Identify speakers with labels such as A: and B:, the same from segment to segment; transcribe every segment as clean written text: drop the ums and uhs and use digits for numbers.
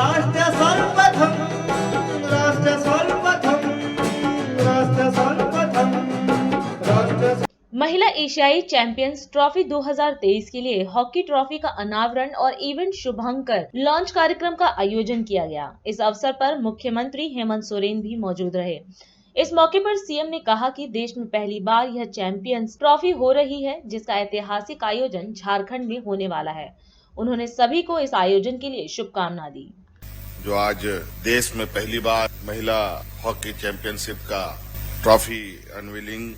A: राष्ट्र सर्वप्रथम राष्ट्र सर्वप्रथम राष्ट्र सर्वप्रथम राष्ट्र।
B: महिला एशियाई चैंपियंस ट्रॉफी 2023 के लिए हॉकी ट्रॉफी का अनावरण और इवेंट शुभांकर लॉन्च कार्यक्रम का आयोजन किया गया। इस अवसर पर मुख्यमंत्री हेमंत सोरेन भी मौजूद रहे। इस मौके पर सीएम ने कहा कि देश में पहली बार यह चैंपियंस ट्रॉफी हो रही है, जिसका ऐतिहासिक आयोजन झारखंड में होने वाला है। उन्होंने सभी को इस आयोजन के लिए शुभकामना दी।
C: जो आज देश में पहली बार महिला हॉकी चैंपियनशिप का ट्रॉफी अनवीलिंग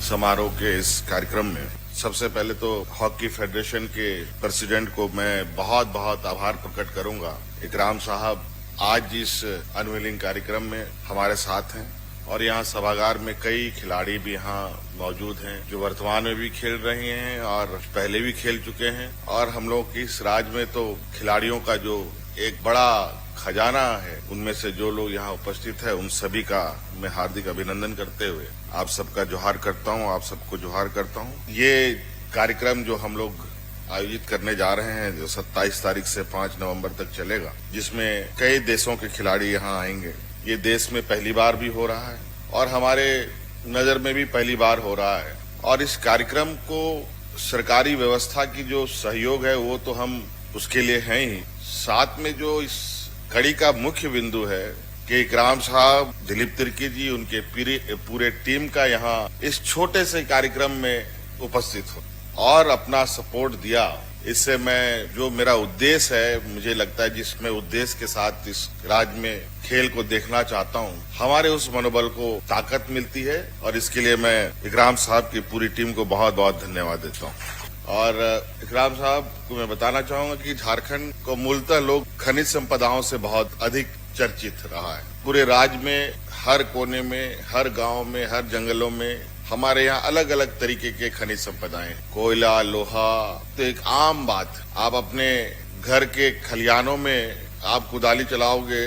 C: समारोह के इस कार्यक्रम में सबसे पहले तो हॉकी फेडरेशन के प्रेसिडेंट को मैं बहुत बहुत आभार प्रकट करूंगा। इकराम साहब आज इस अनवीलिंग कार्यक्रम में हमारे साथ हैं और यहाँ सभागार में कई खिलाड़ी भी यहाँ मौजूद हैं जो वर्तमान में भी खेल रहे हैं और पहले भी खेल चुके हैं। और हम लोग की इस राज्य में तो खिलाड़ियों का जो एक बड़ा खजाना है, उनमें से जो लोग यहाँ उपस्थित है उन सभी का मैं हार्दिक अभिनंदन करते हुए आप सबका जोहार करता हूँ, आप सबको जोहार करता हूँ। ये कार्यक्रम जो हम लोग आयोजित करने जा रहे हैं जो 27 तारीख से 5 नवंबर तक चलेगा, जिसमें कई देशों के खिलाड़ी यहाँ आएंगे। ये देश में पहली बार भी हो रहा है और हमारे नजर में भी पहली बार हो रहा है। और इस कार्यक्रम को सरकारी व्यवस्था की जो सहयोग है वो तो हम उसके लिए हैं ही, साथ में जो इस कड़ी का मुख्य बिंदु है कि इकराम साहब, दिलीप तिर्की जी, उनके पूरे टीम का यहाँ इस छोटे से कार्यक्रम में उपस्थित हो और अपना सपोर्ट दिया। इससे मैं जो मेरा उद्देश्य है, मुझे लगता है जिसमें उद्देश्य के साथ इस राज्य में खेल को देखना चाहता हूँ, हमारे उस मनोबल को ताकत मिलती है और इसके लिए मैं इकराम साहब की पूरी टीम को बहुत बहुत धन्यवाद देता हूँ। और इकराम साहब को मैं बताना चाहूंगा कि झारखंड को मूलतः लोग खनिज संपदाओं से बहुत अधिक चर्चित रहा है। पूरे राज्य में हर कोने में, हर गांव में, हर जंगलों में हमारे यहाँ अलग अलग तरीके के खनिज संपदाएं, कोयला, लोहा, तो एक आम बात। आप अपने घर के खलियानों में आप कुदाली चलाओगे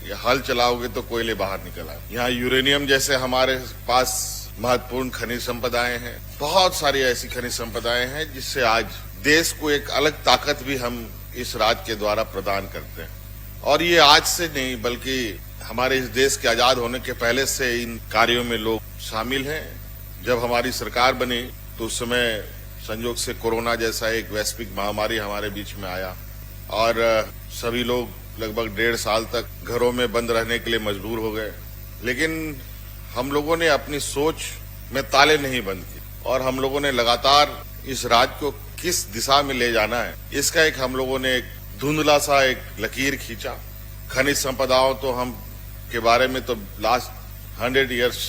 C: या हल चलाओगे तो कोयले बाहर निकल आए। यहाँ यूरेनियम जैसे हमारे पास महत्वपूर्ण खनिज संपदाएं हैं। बहुत सारी ऐसी खनिज संपदाएं हैं जिससे आज देश को एक अलग ताकत भी हम इस राज्य के द्वारा प्रदान करते हैं। और ये आज से नहीं बल्कि हमारे इस देश के आजाद होने के पहले से इन कार्यों में लोग शामिल हैं। जब हमारी सरकार बनी तो उस समय संयोग से कोरोना जैसा एक वैश्विक महामारी हमारे बीच में आया और सभी लोग लगभग 1.5 साल तक घरों में बंद रहने के लिए मजबूर हो गए। लेकिन हम लोगों ने अपनी सोच में ताले नहीं बंद किए और हम लोगों ने लगातार इस राज्य को किस दिशा में ले जाना है, इसका एक हम लोगों ने एक धुंधला सा एक लकीर खींचा। खनिज संपदाओं तो हम के बारे में तो लास्ट 100 ईयर्स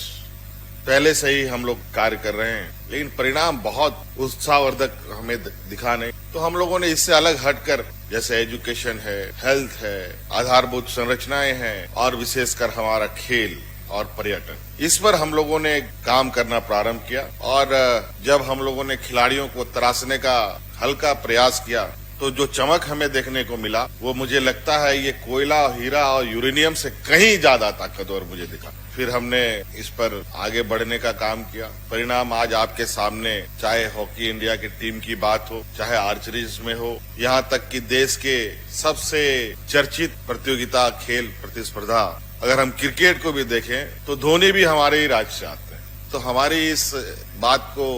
C: पहले से ही हम लोग कार्य कर रहे हैं, लेकिन परिणाम बहुत उत्साहवर्धक हमें दिखा नहीं। तो हम लोगों ने इससे अलग हटकर, जैसे एजुकेशन है, हेल्थ है, आधारभूत संरचनाएं हैं और विशेषकर हमारा खेल और पर्यटन, इस पर हम लोगों ने काम करना प्रारंभ किया। और जब हम लोगों ने खिलाड़ियों को तराशने का हल्का प्रयास किया तो जो चमक हमें देखने को मिला वो मुझे लगता है ये कोयला, हीरा और यूरेनियम से कहीं ज्यादा ताकतवर मुझे दिखा। फिर हमने इस पर आगे बढ़ने का काम किया। परिणाम आज आपके सामने, चाहे हॉकी इंडिया की टीम की बात हो, चाहे आर्चरीज में हो, यहाँ तक कि देश के सबसे चर्चित प्रतियोगिता खेल प्रतिस्पर्धा अगर हम क्रिकेट को भी देखें तो धोनी भी हमारे ही राज्य से आते हैं। तो हमारी इस बात को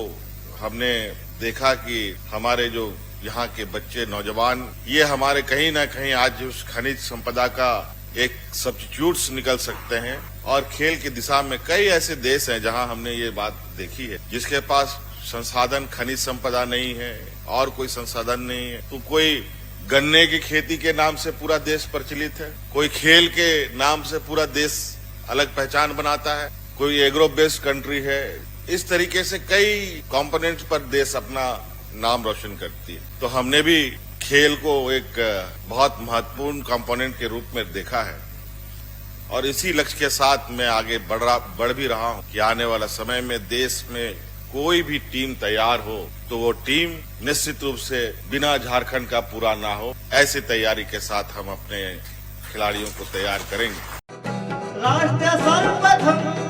C: हमने देखा कि हमारे जो यहाँ के बच्चे, नौजवान, ये हमारे कहीं ना कहीं आज उस खनिज संपदा का एक सब्स्टिट्यूट्स निकल सकते हैं। और खेल की दिशा में कई ऐसे देश हैं जहां हमने ये बात देखी है जिसके पास संसाधन, खनिज संपदा नहीं है और कोई संसाधन नहीं है। तो कोई गन्ने की खेती के नाम से पूरा देश प्रचलित है, कोई खेल के नाम से पूरा देश अलग पहचान बनाता है, कोई एग्रो बेस्ड कंट्री है। इस तरीके से कई कंपोनेंट्स पर देश अपना नाम रोशन करती है। तो हमने भी खेल को एक बहुत महत्वपूर्ण कंपोनेंट के रूप में देखा है और इसी लक्ष्य के साथ मैं आगे बढ़ भी रहा हूं कि आने वाला समय में देश में कोई भी टीम तैयार हो तो वो टीम निश्चित रूप से बिना झारखंड का पूरा ना हो, ऐसी तैयारी के साथ हम अपने खिलाड़ियों को तैयार करेंगे।
A: राष्ट्र सर्वप्रथम